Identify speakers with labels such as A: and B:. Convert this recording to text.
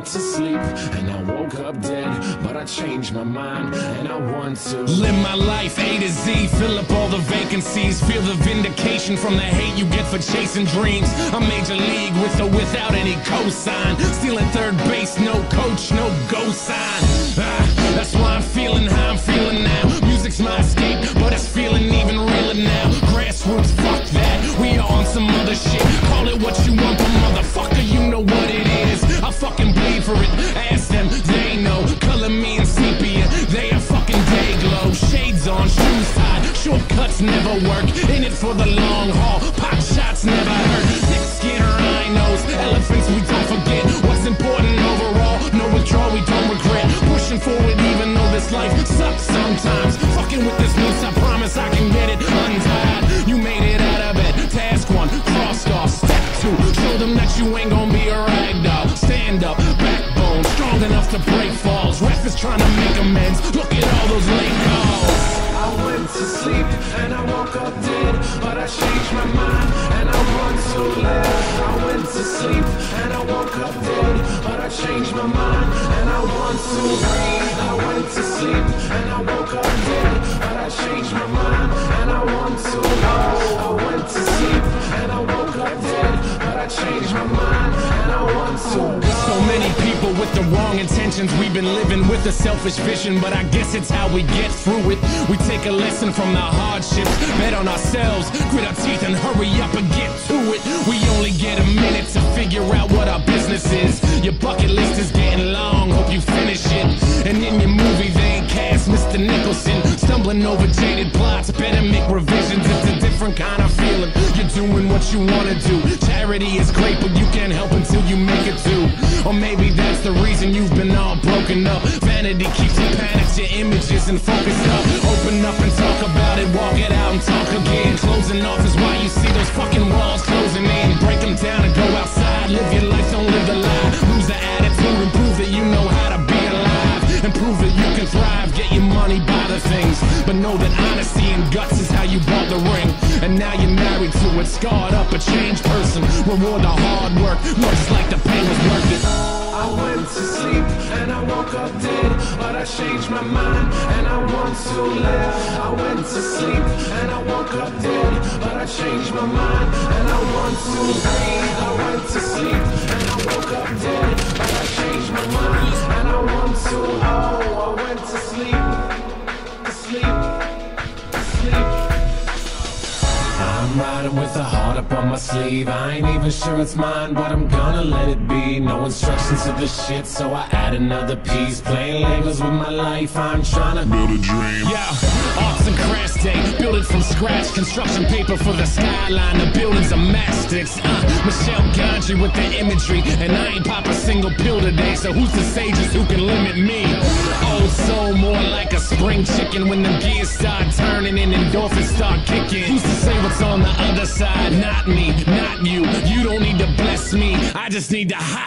A: went to sleep and I woke up dead, but I changed my mind and I want to
B: live my life A to Z, fill up all the vacancies, feel the vindication from the hate you get for chasing dreams. I'm major league with or without any cosign, stealing third base, no coach, no go sign. That's why I'm feeling how I'm feeling now. Music's my escape, but it's feeling even realer now. Grassroots, fuck that, we are on some other shit. Call it what you want, but motherfucker, you know what it is. I fucking bleed for it, ask them, they know. Color me in sepia, they are fucking day glow. Shades on, shoes tied, shortcuts never work. In it for the long haul, pop shots never hurt. Thick skin, rhinos, elephants we don't forget. What's important overall, no withdrawal, we don't regret. Pushing forward even though this life sucks sometimes. Fucking with this noose, I promise I can get it untied. You made it out of bed, task one, crossed off. Step two, show them that you ain't gonna be a ragdoll. Stand up, backbone, strong enough to break falls. Ref is trying to make amends, look at all those late calls.
A: I went to sleep and I woke up dead, but I changed my mind and I want to live. I went to sleep and I woke up dead, but I changed my mind and I want to breathe. I went to sleep and I woke up dead, but I changed my mind and I want to live. I went to sleep and I woke up dead, but I changed my mind and I want to.
B: So many people with the wrong intentions, we've been living with a selfish vision, but I guess it's how we get through it. We take a lesson from the hardships, bet on ourselves, grit our teeth and hurry up and get to it. We only get a minute to figure out what our business is. Your bucket list is getting long, hope you finish it. And in your movie they ain't cast Mr. Nicholson, stumbling over jaded plots, better make revisions. It's a different kind of feeling, you're doing what you wanna do. Charity is great, but you can't help until you make it too. Or maybe that's the reason you've been all broken up. Vanity keeps you panicked, your images and focused up. Open up and talk about it, walk it out and talk again. Closing off is why you see those fucking walls closing in. Break them down and go outside, live your life, don't live the lie. Lose the attitude and prove that you know how to be alive. And prove that you can thrive, get your money, buy the things. But know that honesty and guts is how you bought the ring. And now you're married to it, scarred up, a changed person. Reward the hard work, looks like the pain was worth it.
A: I went to sleep and I woke up dead, but I changed my mind and I want to live. I went to sleep and I woke up dead, but I changed my mind and I want to breathe. I went to sleep and I woke up dead, but I changed my mind and I want to. Oh, I went to sleep, to sleep, to sleep. I'm riding with a heart up on my sleeve. I ain't even sure it's mine, but I'm gonna let it be. No instructions to the shit, so I add another piece. Playing Legos with my life, I'm trying to build a dream.
B: Yeah, arts and crafts day, build it from scratch. Construction paper for the skyline, the buildings are mastics. Michelle Gondry with the imagery, and I ain't pop a single pill today, so who's the sages who can limit me? Old soul, more like a spring chicken. When the gears start turning and endorphins start kicking, who's to say what's on the other side? Not me, not you. You don't need to bless me, I just need to hide.